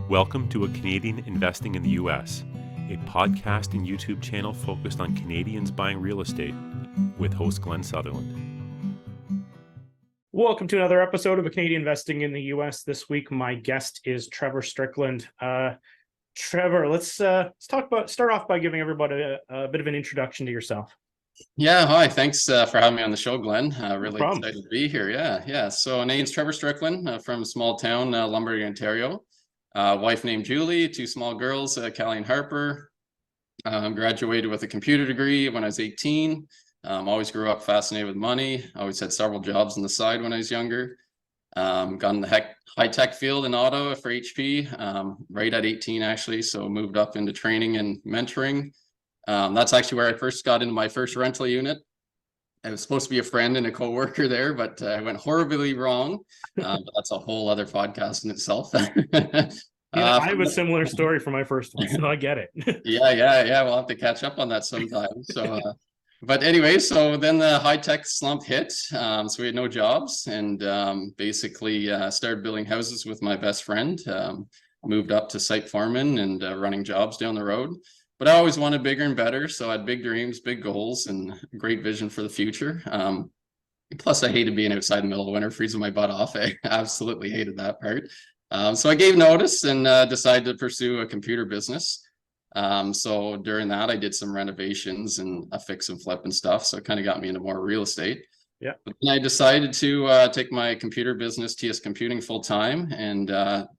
Welcome to A Canadian Investing in the U.S., a podcast and YouTube channel focused on Canadians buying real estate with host Glenn Sutherland. Welcome to another episode of A Canadian Investing in the U.S. This week, my guest is Trevor Strickland. Trevor, let's start off by giving everybody a bit of an introduction to yourself. Yeah, hi. Thanks for having me on the show, Glenn. Really No excited to be here. Yeah. So, name's Trevor Strickland from a small town, Lumberty, Ontario. Wife named Julie, two small girls, Callie and Harper. Graduated with a computer degree when I was 18. Always grew up fascinated with money. Always had several jobs on the side when I was younger. Got in the high-tech field in Ottawa for HP right at 18, actually. So moved up into training and mentoring. That's actually where I first got into my first rental unit. I was supposed to be a friend and a co-worker there, but I went horribly wrong. But that's a whole other podcast in itself. I have a similar story for my first one, so I get it. Yeah. We'll have to catch up on that sometime. So, but anyway, so then the high-tech slump hit. So we had no jobs and basically started building houses with my best friend. Moved up to site foreman and running jobs down the road. But I always wanted bigger and better. So I had big dreams, big goals, and great vision for the future. Plus, I hated being outside in the middle of winter, freezing my butt off. I absolutely hated that part. So I gave notice and decided to pursue a computer business. So during that, I did some renovations and a fix and flip and stuff. So it kind of got me into more real estate. Yeah. But then I decided to take my computer business, TS Computing, full time. And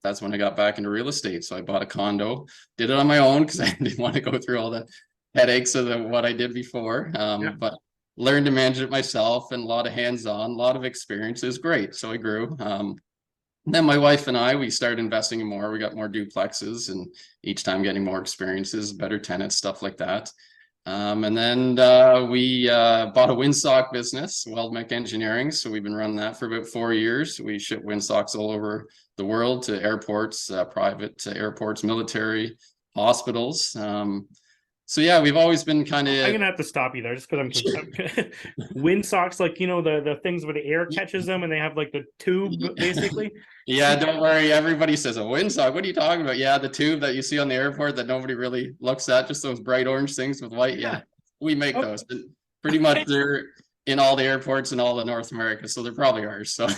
that's when I got back into real estate. So I bought a condo, did it on my own because I didn't want to go through all the headaches of what I did before. But learned to manage it myself and a lot of hands-on, a lot of experience. It was great. So I grew. Then my wife and I, we started investing in more. We got more duplexes and each time getting more experiences, better tenants, stuff like that. And then we bought a windsock business, Weldmec Engineering. So we've been running that for about 4 years. We ship windsocks all over the world to airports, private airports, military, hospitals. So yeah, we've always been kind of. I'm gonna have to stop you there just because I'm windsocks, like the things where the air catches them and they have like the tube basically. Yeah, don't worry. Everybody says a windsock. What are you talking about? Yeah, the tube that you see on the airport that nobody really looks at, just those bright orange things with white. Yeah, we make those. Pretty much they're in all the airports in all of North America, so they're probably ours. So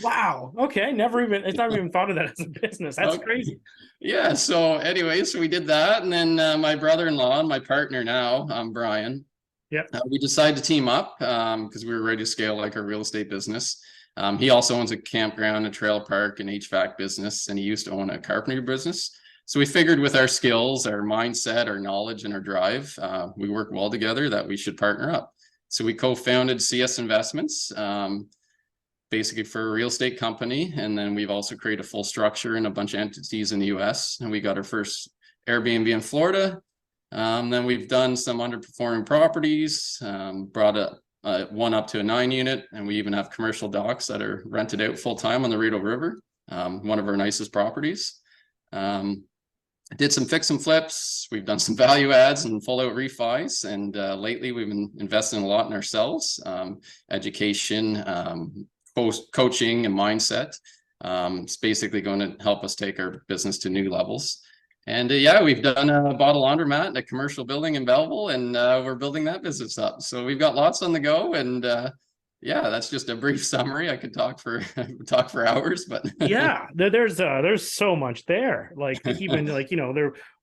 wow. Okay, never even thought of that as a business. That's crazy. Yeah. So anyway, so we did that, and then my brother-in-law and my partner now, Brian. Yep. We decided to team up because we were ready to scale like our real estate business. He also owns a campground, a trail park, an HVAC business, and he used to own a carpentry business. So we figured with our skills, our mindset, our knowledge, and our drive, we work well together, that we should partner up. So we co-founded CS Investments, basically for a real estate company. And then we've also created a full structure and a bunch of entities in the US. And we got our first Airbnb in Florida. Then we've done some underperforming properties, brought one up to a 9 unit. And we even have commercial docks that are rented out full time on the Rideau River, one of our nicest properties. Did some fix and flips. We've done some value adds and full out refis. And lately we've been investing a lot in ourselves, education, coaching and mindset. It's basically going to help us take our business to new levels. And we've done bought a laundromat and a commercial building in Belleville, and we're building that business up. So we've got lots on the go, and that's just a brief summary. I could talk for hours, but yeah, there's so much there. Like even like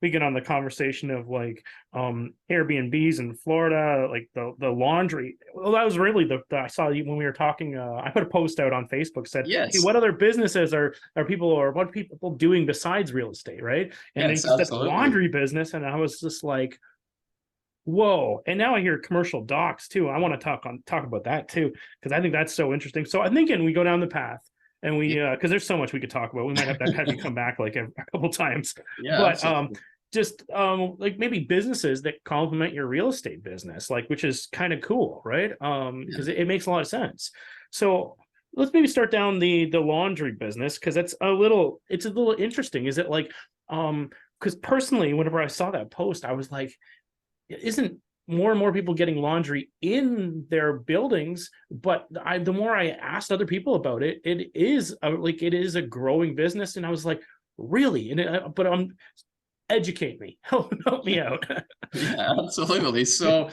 we get on the conversation of like Airbnbs in Florida, like the laundry. Well, that was really I saw you when we were talking. I put a post out on Facebook said, yes. Hey, what other businesses are what people doing besides real estate, right? And yes, they said the laundry business, and I was just like, whoa. And now I hear commercial docks too. I want to talk about that too, because I think that's so interesting. So I'm thinking we go down the path and we because there's so much we could talk about. We might have to have you come back like a couple times. Yeah, but absolutely. Just like maybe businesses that complement your real estate business, like, which is kind of cool, right? Because it makes a lot of sense. So let's maybe start down the laundry business, because it's a little interesting. Is it like because personally, whenever I saw that post, I was like, isn't more and more people getting laundry in their buildings? But the more I asked other people about it, it is a growing business. And I was like, Really? And but educate me, help me out. Yeah, absolutely. So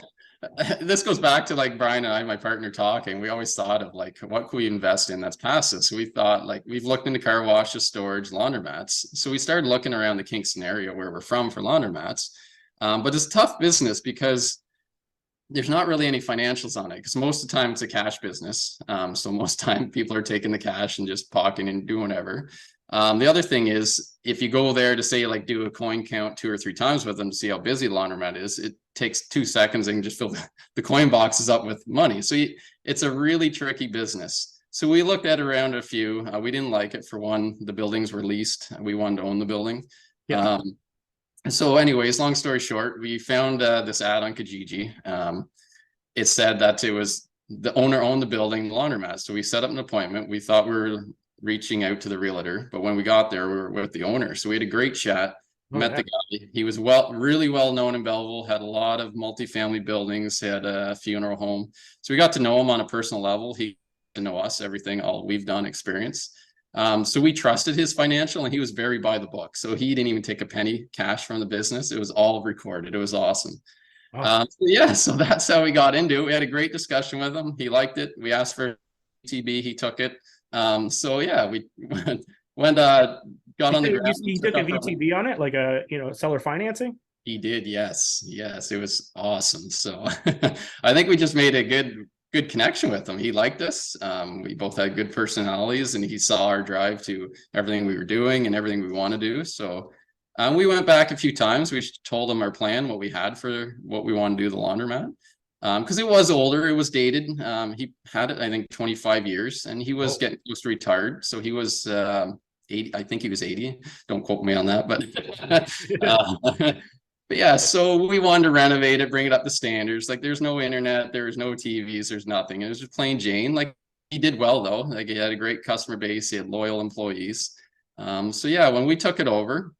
this goes back to like Brian and I, my partner, talking. We always thought of like, what could we invest in that's passive? So we thought like, we've looked into car washes, storage, laundromats. So we started looking around the Kingston area where we're from for laundromats. But it's a tough business because there's not really any financials on it, because most of the time it's a cash business. So most time people are taking the cash and just pocketing and doing whatever. The other thing is, if you go there to say like do a coin count 2 or 3 times with them to see how busy the laundromat is, it takes 2 seconds and just fill the coin boxes up with money. So it's a really tricky business. So we looked at around a few. We didn't like it. For one, the buildings were leased. We wanted to own the building. Yeah. So anyways, long story short, we found this ad on Kijiji. It said that it was the owner owned the building, the laundromat. So we set up an appointment. We thought we were reaching out to the realtor, but when we got there, we were with the owner. So we had a great chat, met the guy. He was really well known in Belleville, had a lot of multifamily buildings, had a funeral home. So we got to know him on a personal level. He got to know us, everything, all we've done, experience. So we trusted his financial, and he was very by the book. So he didn't even take a penny cash from the business. It was all recorded. It was awesome. So that's how we got into it. We had a great discussion with him. He liked it. We asked for TB. He took it. So yeah, we got on the ground. He took a VTB on it, like a seller financing. He did, yes, it was awesome. So I think we just made a good connection with him. He liked us. We both had good personalities, and he saw our drive to everything we were doing and everything we want to do. So we went back a few times. We told him our plan, what we had for what we want to do the laundromat. Because it was older, it was dated. He had it, I think, 25 years, and he was getting close to retired. So he was 80, I think he was 80. Don't quote me on that, but but yeah, so we wanted to renovate it, bring it up to standards. Like, there's no internet, there was no TVs, there's nothing. It was just plain Jane. Like, he did well though. Like, he had a great customer base, he had loyal employees. So yeah, when we took it over,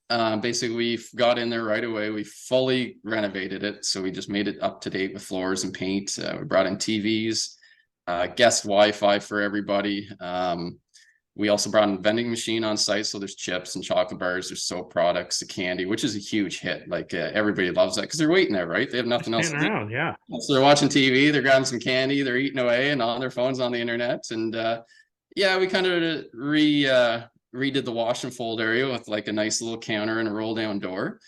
basically we got in there right away. We fully renovated it. So we just made it up to date with floors and paint. We brought in TVs, guest Wi-Fi for everybody. We also brought in a vending machine on site. So there's chips and chocolate bars, there's soap products, the candy, which is a huge hit. Like, everybody loves that because they're waiting there, right? They have nothing else to do. Yeah. So they're watching TV, they're grabbing some candy, they're eating away and on their phones on the internet. And yeah, we kind of redid the wash and fold area with like a nice little counter and a roll down door,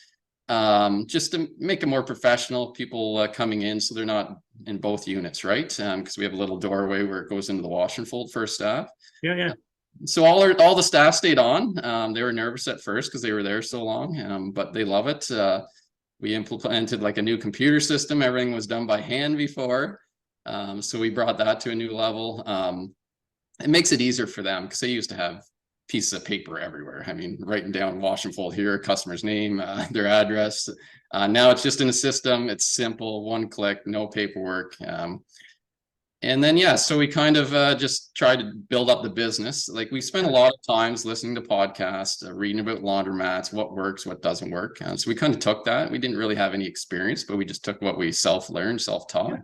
just to make it more professional. People coming in, so they're not in both units, right? Because we have a little doorway where it goes into the wash and fold for staff. Yeah. So all the staff stayed on. They were nervous at first because they were there so long, but they love it. We implemented like a new computer system. Everything was done by hand before, so we brought that to a new level. It makes it easier for them because they used to have pieces of paper everywhere. I mean, writing down wash and fold here, customer's name, their address. Now it's just in a system. It's simple, one click, no paperwork. And then, yeah, so we kind of just tried to build up the business. Like, we spent a lot of times listening to podcasts, reading about laundromats, what works, what doesn't work. So we kind of took that. We didn't really have any experience, but we just took what we self-learned, self-taught. Yeah.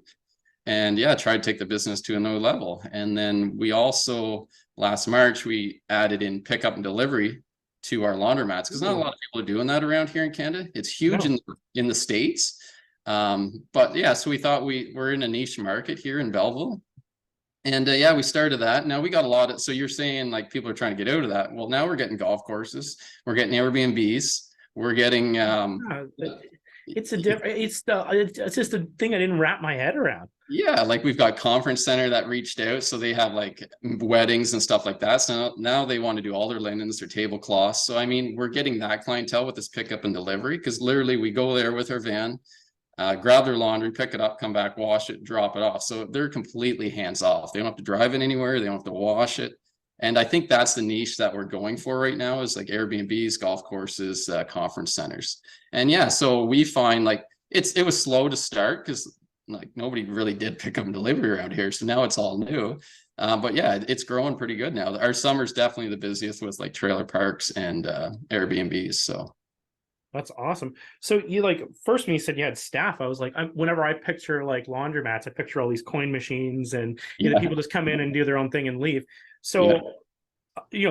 And yeah, tried to take the business to another level. And then we also, last March, we added in pickup and delivery to our laundromats, because not a lot of people are doing that around here in Canada. It's huge in the States. But yeah, so we thought we're in a niche market here in Belleville. And yeah, we started that. Now we got a lot of, so you're saying like people are trying to get out of that. Well, now we're getting golf courses, we're getting Airbnbs, we're getting it's just a thing I didn't wrap my head around. Yeah, like we've got conference center that reached out, so they have like weddings and stuff like that. So now they want to do all their linens, their tablecloths. So I mean, we're getting that clientele with this pickup and delivery, because literally we go there with our van, grab their laundry, pick it up, come back, wash it, drop it off. So they're completely hands off. They don't have to drive it anywhere. They don't have to wash it. And I think that's the niche that we're going for right now, is like Airbnbs, golf courses, conference centers. And yeah, so we find like it was slow to start because like nobody really did pick up and delivery around here. So now it's all new. But yeah, it's growing pretty good now. Our summer's definitely the busiest with like trailer parks and Airbnbs. So that's awesome. So you like, first when you said you had staff, I was like, whenever I picture like laundromats, I picture all these coin machines and people just come in and do their own thing and leave. So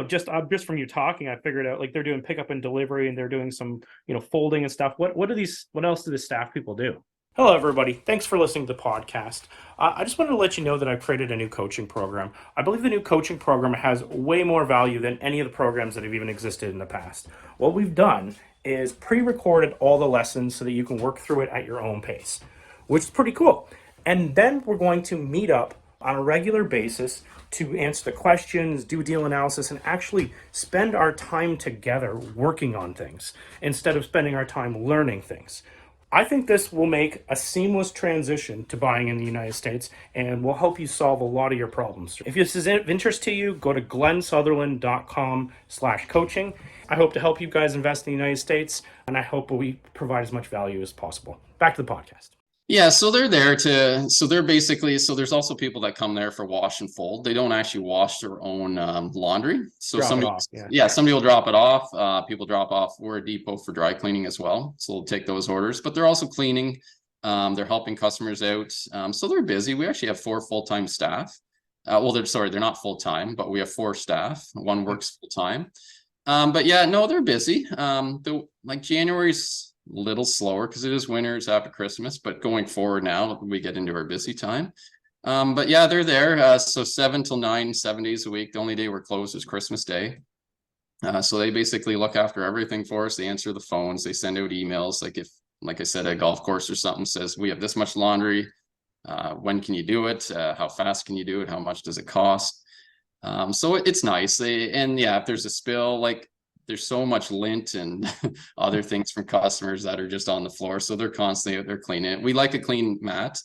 just from you talking, I figured out like they're doing pickup and delivery, and they're doing some, folding and stuff. What else do the staff people do? Hello, everybody. Thanks for listening to the podcast. I just wanted to let you know that I've created a new coaching program. I believe the new coaching program has way more value than any of the programs that have even existed in the past. What we've done is pre-recorded all the lessons so that you can work through it at your own pace, which is pretty cool. And then we're going to meet up on a regular basis to answer the questions, do deal analysis, and actually spend our time together working on things instead of spending our time learning things. I think this will make a seamless transition to buying in the United States and will help you solve a lot of your problems. If this is of interest to you, go to glensutherland.com/coaching. I hope to help you guys invest in the United States, and I hope we provide as much value as possible. Back to the podcast. Yeah, so they're basically, there's also people that come there for wash and fold. They don't actually wash their own laundry. So somebody will drop it off. People drop off. We're a depot for dry cleaning as well. So we'll take those orders, but they're also cleaning. They're helping customers out. So they're busy. We actually have 4 full-time staff. They're not full-time, but we have 4 staff. One works full-time. But yeah, no, they're busy. Like January's little slower because it is winter, it's after Christmas, but going forward now we get into our busy time. But yeah, they're there. So 7 till 9, 7 days a week. The only day we're closed is Christmas Day. So they basically look after everything for us. They answer the phones, they send out emails. Like I said, a golf course or something says, we have this much laundry. When can you do it? How fast can you do it? How much does it cost? So it's nice. If there's a spill, like there's so much lint and other things from customers that are just on the floor. So they're constantly out there cleaning it. We like a clean mat.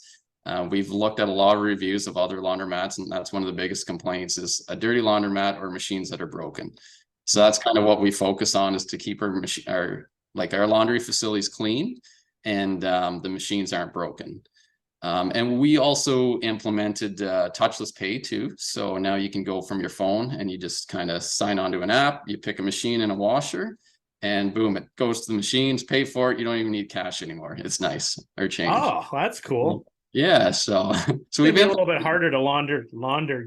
We've looked at a lot of reviews of other laundromats, and that's one of the biggest complaints is a dirty laundromat or machines that are broken. So that's kind of what we focus on, is to keep our laundry facilities clean and the machines aren't broken. And we also implemented touchless pay too. So now you can go from your phone and you just kind of sign onto an app, you pick a machine and a washer, and boom, it goes to the machines, pay for it. You don't even need cash anymore. It's nice. Or change. Oh, that's cool. Yeah, so we've been a little bit harder to launder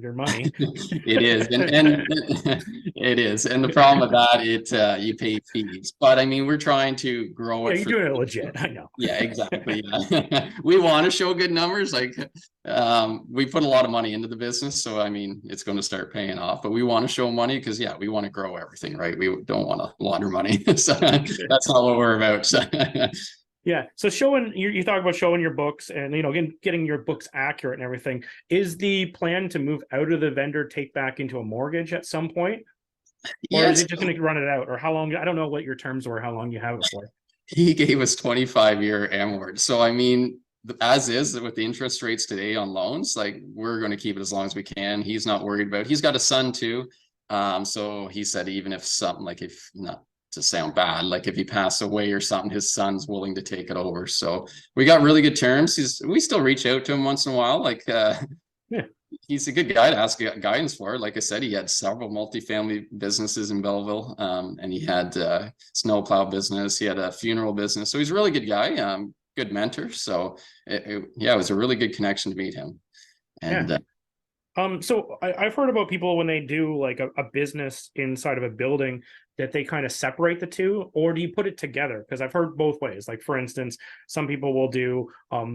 your money. It is, and it is, and the problem with that, you pay fees. But I mean, we're trying to grow it. Yeah, you're doing it legit. I know. Yeah, exactly. Yeah. We want to show good numbers. Like we put a lot of money into the business, so I mean, it's going to start paying off. But we want to show money because we want to grow everything, right? We don't want to launder money. So that's not what we're about. So. Yeah. So you talk about showing your books and, getting your books accurate and everything. Is the plan to move out of the vendor take back into a mortgage at some point? Or is it just going to run it out? Or how long? I don't know what your terms were, how long you have it for. He gave us 25-year amort. So, I mean, as is with the interest rates today on loans, like we're going to keep it as long as we can. He's not worried about it. He's got a son too. So he said, even if something not to sound bad, like if he passed away or something, his son's willing to take it over. So we got really good terms. We still reach out to him once in a while. Like, he's a good guy to ask guidance for. Like I said, he had several multifamily businesses in Belleville, and he had a snowplow business. He had a funeral business. So he's a really good guy, good mentor. So it was a really good connection to meet him. And so I've heard about people when they do like a business inside of a building that they kind of separate the two, or do you put it together? Because I've heard both ways. Like, for instance, some people will do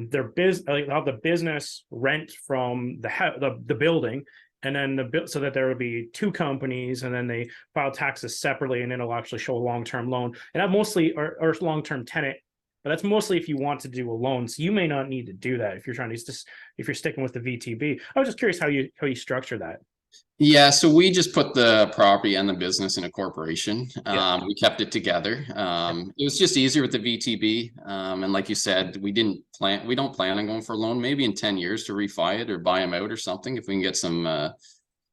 their have the business rent from the building, and then so that there will be 2 companies, and then they file taxes separately, and then it'll actually show a long-term loan. And that mostly or long-term tenant. But that's mostly if you want to do a loan. So you may not need to do that if you're if you're sticking with the VTB. I was just curious how you structure that. Yeah, so we just put the property and the business in a corporation. We kept it together. It was just easier with the VTB. And like you said, we don't plan on going for a loan, maybe in 10 years to refi it or buy them out or something if we can get some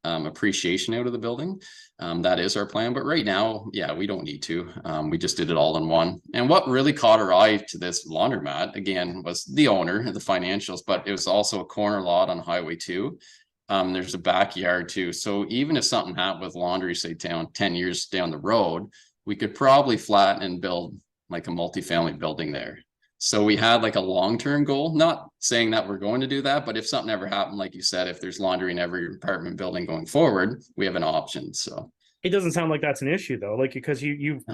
appreciation out of the building. That is our plan. But right now, we don't need to. We just did it all in one. And what really caught our eye to this laundromat, again, was the owner, the financials, but it was also a corner lot on Highway 2. There's a backyard too. So even if something happened with laundry, say 10 years down the road, we could probably flatten and build like a multifamily building there. So we had like a long-term goal, not saying that we're going to do that, but if something ever happened, like you said, if there's laundry in every apartment building going forward, we have an option. So It doesn't sound like that's an issue though, like because you've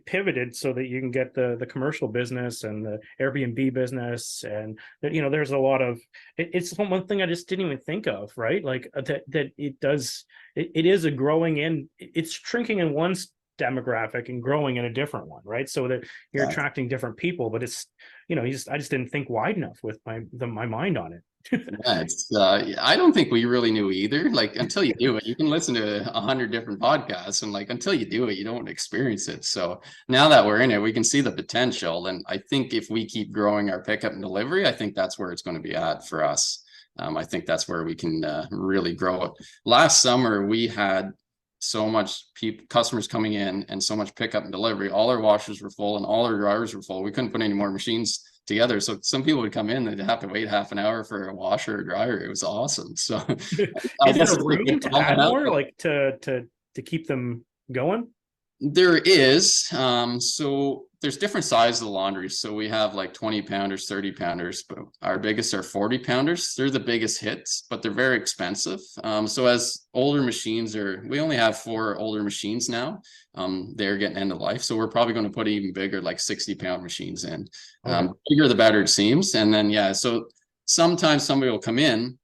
pivoted so that you can get the commercial business and the Airbnb business, and there's a lot of it's one thing I just didn't even think of, right? Like that it is a growing in, it's shrinking in one demographic and growing in a different one, right? So that you're attracting different people, but it's I just didn't think wide enough with my mind on it. Yeah, I don't think we really knew either. Like until you do it, you can listen to 100 different podcasts, and like until you do it, you don't experience it. So now that we're in it, we can see the potential. And I think if we keep growing our pickup and delivery, I think that's where it's going to be at for us. I think that's where we can really grow it. Last summer, we had so much customers coming in and so much pickup and delivery. All our washers were full and all our dryers were full. We couldn't put any more machines together. So some people would come in, they'd have to wait half an hour for a washer or dryer. It was awesome. So is there room to add more, like to keep them going? There is. So there's different sizes of laundries. So we have like 20 pounders, 30 pounders, but our biggest are 40 pounders. They're the biggest hits, but they're very expensive. So as older machines we only have 4 older machines now. They're getting end of life. So we're probably going to put even bigger, like 60-pound machines in. Bigger the better, it seems. And then, so sometimes somebody will come in,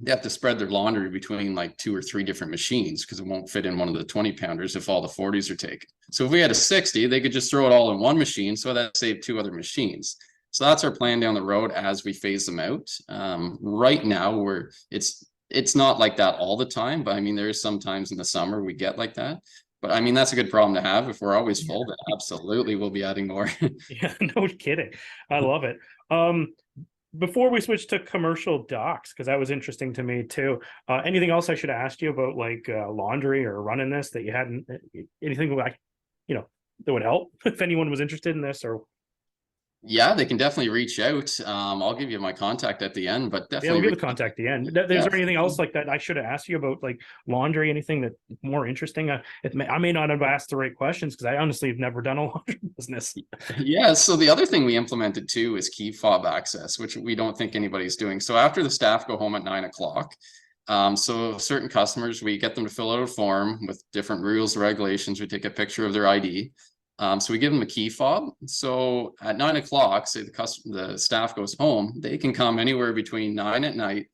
they have to spread their laundry between like 2 or 3 different machines because it won't fit in one of the 20 pounders if all the 40s are taken. So if we had a 60, they could just throw it all in one machine. So that saved 2 other machines. So that's our plan down the road as we phase them out. Right now, it's not like that all the time, but I mean, there is sometimes in the summer we get like that. But I mean, that's a good problem to have. If we're always full, then absolutely we'll be adding more. Yeah, no kidding. I love it. Before we switch to commercial docks, because that was interesting to me too. Anything else I should have asked you about, like laundry or running this that you hadn't? Anything like that would help if anyone was interested in this? Or yeah, they can definitely reach out. I'll give you my contact at the end, but definitely we'll give the contact at the end. Is there anything else like that I should have asked you about, like laundry? Anything that more interesting? I may not have asked the right questions because I honestly have never done a laundry business. Yeah. So the other thing we implemented too is key fob access, which we don't think anybody's doing. So after the staff go home at 9 o'clock, so certain customers, we get them to fill out a form with different rules, regulations. We take a picture of their ID. So we give them a key fob. So at 9 o'clock, say the staff goes home, they can come anywhere between 9 at night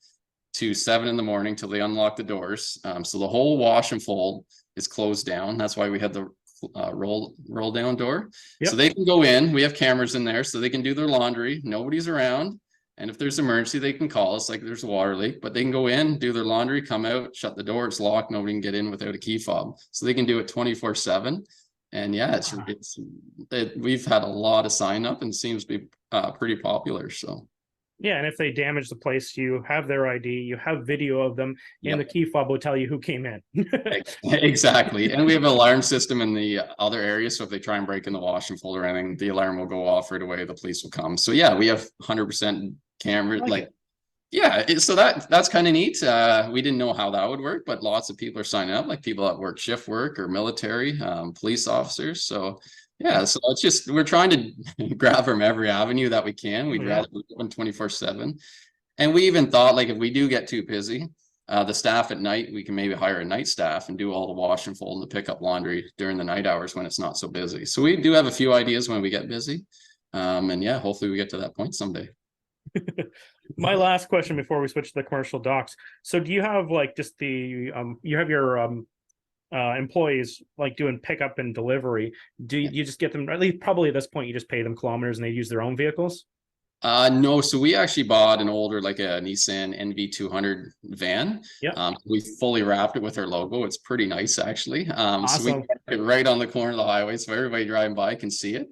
to 7 in the morning till they unlock the doors. So the whole wash and fold is closed down. That's why we had the roll down door. So they can go in. We have cameras in there so they can do their laundry. Nobody's around. And if there's an emergency, they can call us, like there's a water leak, but they can go in, do their laundry, come out, shut the door. It's locked. Nobody can get in without a key fob. So they can do it 24/7. And yeah, we've had a lot of sign up and seems to be pretty popular. So yeah, and if they damage the place, you have their ID, you have video of them, and the key fob will tell you who came in. Exactly. And we have an alarm system in the other area. So if they try and break in the wash and fold or anything, the alarm will go off right away. The police will come. So yeah, we have 100% camera. So that's kind of neat. We didn't know how that would work, but lots of people are signing up, like people that work shift work or military, police officers. So yeah, so it's just, we're trying to grab from every avenue that we can. We'd rather open 24/7. And we even thought, like, if we do get too busy, the staff at night, we can maybe hire a night staff and do all the wash and fold and the pickup laundry during the night hours when it's not so busy. So we do have a few ideas when we get busy. And yeah, hopefully we get to that point someday. My last question before we switch to the commercial docs. So do you have like just you have your employees like doing pickup and delivery? Do you just get them, at least probably at this point, you just pay them kilometers and they use their own vehicles? No, so we actually bought an older, like a Nissan NV200 van. We fully wrapped it with our logo. It's pretty nice, actually. Awesome. So we put it right on the corner of the highway so everybody driving by can see it.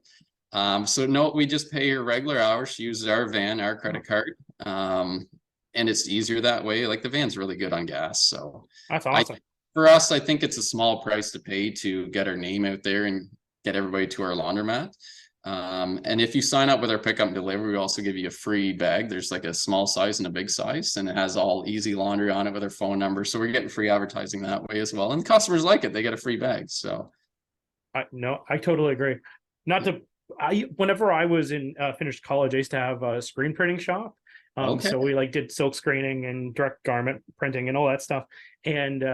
So no, we just pay her regular hours. She uses our van, our credit card. And it's easier that way. Like the van's really good on gas. So that's awesome. For us, I think it's a small price to pay to get our name out there and get everybody to our laundromat. And if you sign up with our pickup and delivery, we also give you a free bag. There's like a small size and a big size, and it has all easy laundry on it with our phone number. So we're getting free advertising that way as well. And customers like it. They get a free bag. So I totally agree. Whenever I was in finished college, I used to have a screen printing shop. So we like did silk screening and direct garment printing and all that stuff. And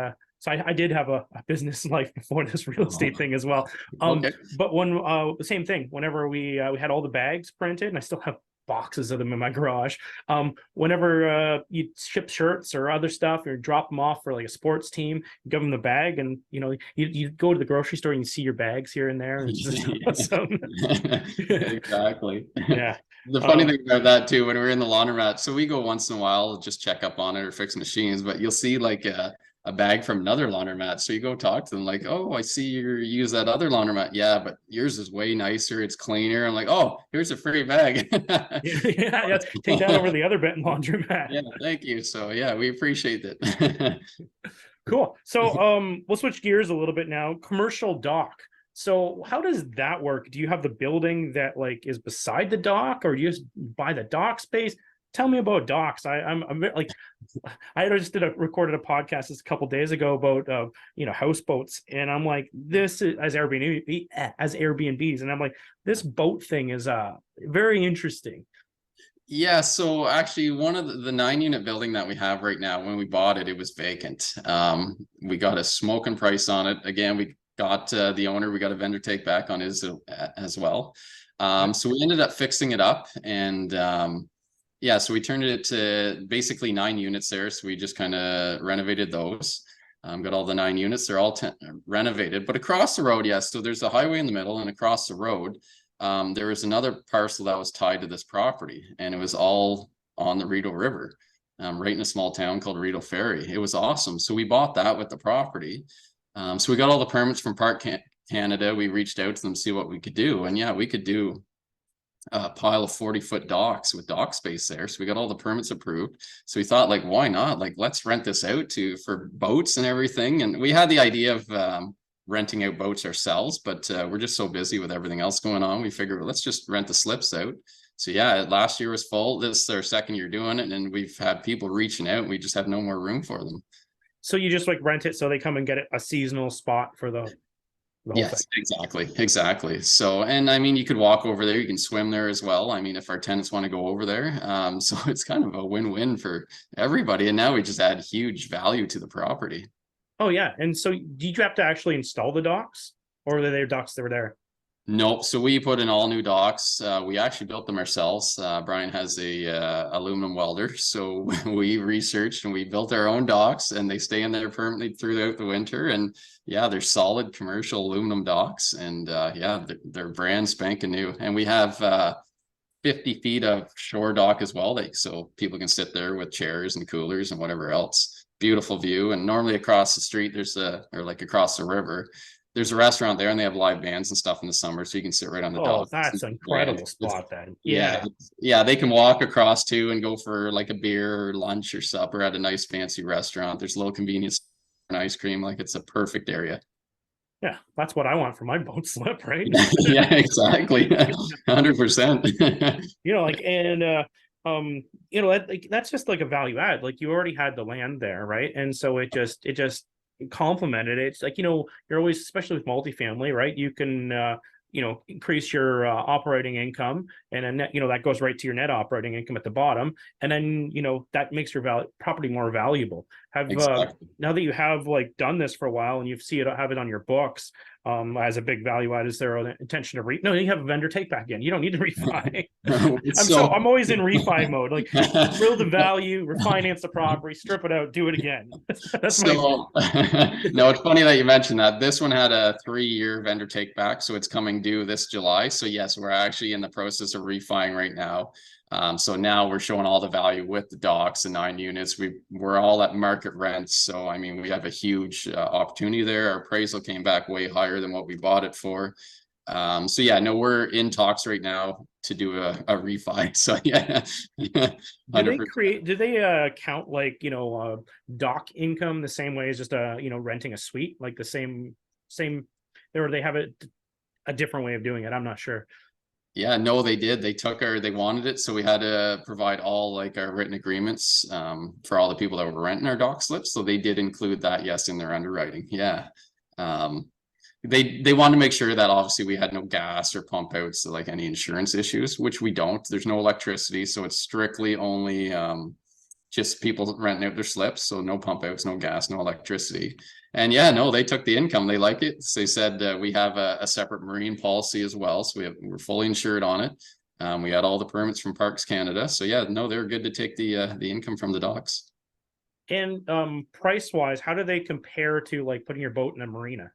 So I did have a business life before this real estate thing as well. Okay. But the same thing, whenever we had all the bags printed, and I still have boxes of them in my garage. Whenever you ship shirts or other stuff, or drop them off for like a sports team, you give them the bag, and you go to the grocery store and you see your bags here and there. And it's just awesome. Exactly. Yeah. The funny thing about that too, when we're in the laundromat, so we go once in a while, just check up on it or fix machines, but you'll see like a bag from another laundromat. So you go talk to them like, oh, I see you use that other laundromat. Yeah, but yours is way nicer. It's cleaner. I'm like, oh, here's a free bag. Yeah, take that over the other Benton laundromat. Yeah, thank you. So yeah, we appreciate it. Cool. So we'll switch gears a little bit now. Commercial dock. So how does that work? Do you have the building that like is beside the dock, or do you just buy the dock space? Tell me about docks. I'm like, I just recorded a podcast a couple days ago about houseboats, and I'm like, this is as Airbnbs, and I'm like, this boat thing is very interesting. Yeah, so actually one of the 9-unit building that we have right now, when we bought it, it was vacant. We got a smoking price on it. Again, we got the owner, we got a vendor take back on his as well. So we ended up fixing it up, and yeah, so we turned it to basically 9 units there. So we just kind of renovated those. Got all the 9 units. They're all renovated, but across the road, yes. So there's a highway in the middle, and across the road, there was another parcel that was tied to this property, and it was all on the Rideau River, right in a small town called Rideau Ferry. It was awesome. So we bought that with the property. So we got all the permits from Park Canada. We reached out to them to see what we could do, and yeah, we could do a pile of 40-foot docks with dock space there. So we got all the permits approved. So we thought, like, why not? Like, let's rent this out for boats and everything. And we had the idea of renting out boats ourselves, but we're just so busy with everything else going on. We figured, well, let's just rent the slips out. So yeah, last year was full. This is our second year doing it, and we've had people reaching out. We just have no more room for them. So you just like rent it so they come and get a seasonal spot for the yes, exactly. So, and I mean, you could walk over there, you can swim there as well. I mean, if our tenants want to go over there, so it's kind of a win-win for everybody. And now we just add huge value to the property. Oh yeah. And so did you have to actually install the docks, or were they docks that were there? Nope. So we put in all new docks. We actually built them ourselves. Brian has a aluminum welder, so we researched and we built our own docks, and they stay in there permanently throughout the winter. And yeah, they're solid commercial aluminum docks, and yeah, they're brand spanking new. And we have 50 feet of shore dock as well, so people can sit there with chairs and coolers and whatever else. Beautiful view. And normally across the street, or like across the river, there's a restaurant there, and they have live bands and stuff in the summer, so you can sit right on the dock. That's an incredible spot then. Yeah, they can walk across too and go for like a beer or lunch or supper at a nice fancy restaurant. There's a little convenience and ice cream. Like, it's a perfect area. Yeah, that's what I want for my boat slip, right? Yeah, exactly. 100%. That's just like a value add. Like, you already had the land there, right? And so it just complemented it. It's like, you're always, especially with multifamily, right? You can increase your operating income, and then that goes right to your net operating income at the bottom, and then that makes your property more valuable. Exactly. Now that you have like done this for a while and you have it on your books as a big value add, is there an intention to no, you have a vendor take back in, you don't need to refi. I'm always in refi mode, like build the value, refinance the property, strip it out, do it again. That's no, it's funny that you mentioned that. This one had a 3-year vendor take back, so it's coming due this July. So yes, we're actually in the process of refining right now. So now we're showing all the value with the docks and 9 units. We're all at market rents. So, I mean, we have a huge opportunity there. Our appraisal came back way higher than what we bought it for. So yeah, no, we're in talks right now to do a refi. So yeah. 100%. Do they count like, dock income the same way as just renting a suite, like the same, or they have a different way of doing it? I'm not sure. Yeah, no, they did. They wanted it. So we had to provide all like our written agreements for all the people that were renting our dock slips. So they did include that, yes, in their underwriting. Yeah. They wanted to make sure that obviously we had no gas or pump outs, so like any insurance issues, which we don't. There's no electricity. So it's strictly only just people renting out their slips. So no pump outs, no gas, no electricity. And yeah, no, they took the income. They like it. So they said we have a separate marine policy as well. So we're fully insured on it. We had all the permits from Parks Canada. So yeah, no, they're good to take the income from the docks. And price wise, how do they compare to like putting your boat in a marina?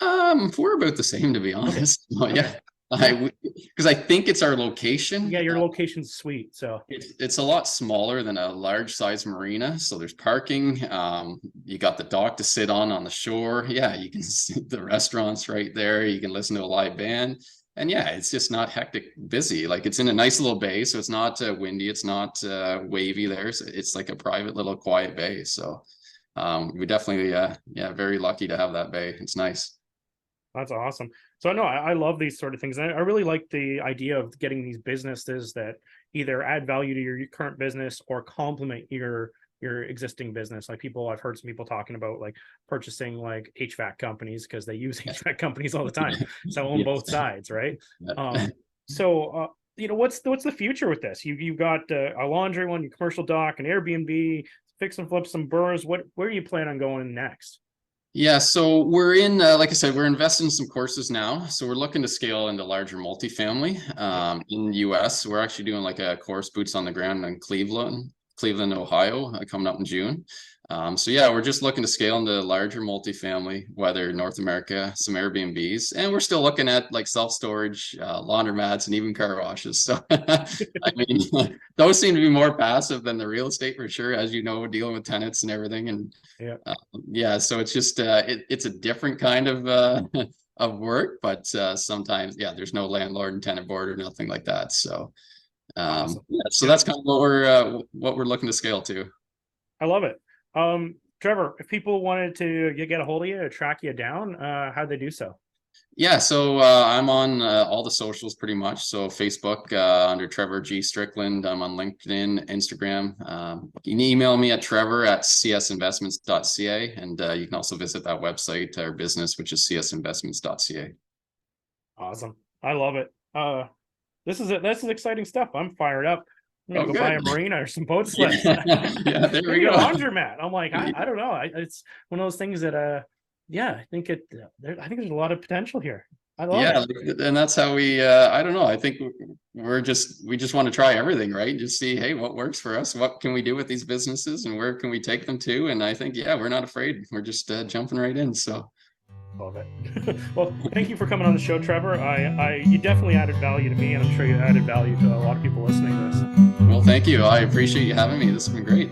We're about the same, to be honest. Okay. Yeah, because I think it's our location. Yeah, your location's sweet. So it's a lot smaller than a large size marina. So there's parking. You got the dock to sit on the shore. Yeah, you can see the restaurants right there. You can listen to a live band. And yeah, it's just not hectic busy. Like it's in a nice little bay. So it's not windy. It's not wavy there. So it's like a private little quiet bay. So we definitely, yeah, very lucky to have that bay. It's nice. that's awesome. So no, I love these sort of things. And I really like the idea of getting these businesses that either add value to your current business or complement your existing business. Like I've heard some people talking about like purchasing like HVAC companies because they use HVAC companies all the time. So on both sides, right? So what's the future with this? You've got a laundry one, your commercial dock, an Airbnb, fix and flip some burrs. Where do you plan on going next? Yeah, so we're in, like I said, we're investing in some courses now. So we're looking to scale into larger multifamily in the US. We're actually doing like a course boots on the ground in Cleveland, Ohio, coming up in June. So yeah, we're just looking to scale into larger multifamily, whether North America, some Airbnbs, and we're still looking at like self-storage, laundromats, and even car washes. So I mean, those seem to be more passive than the real estate for sure, as you know, dealing with tenants and everything. And yeah, so it's just it's a different kind of work, but sometimes there's no landlord and tenant board or nothing like that. So Awesome. so that's kind of what we're looking to scale to. I love it. Trevor, if people wanted to get a hold of you or track you down, how'd they do so? Yeah, so I'm on all the socials pretty much. So Facebook under Trevor G. Strickland. I'm on LinkedIn, Instagram. You can email me at trevor@csinvestments.ca, and you can also visit that website, our business, which is csinvestments.ca. Awesome. I love it. This is exciting stuff. I'm fired up. I'm gonna go buy a marina or some boat slips. Yeah, there we go. A laundromat. I'm like, I don't know. It's one of those things that I think there's a lot of potential here. I love it. And that's how we I don't know. I think we just want to try everything, right? Just see, hey, what works for us? What can we do with these businesses and where can we take them to? And I think, we're not afraid. We're just jumping right in. So love it. Well, thank you for coming on the show, Trevor. You definitely added value to me, and I'm sure you added value to a lot of people listening to this. Well, thank you. I appreciate you having me. This has been great.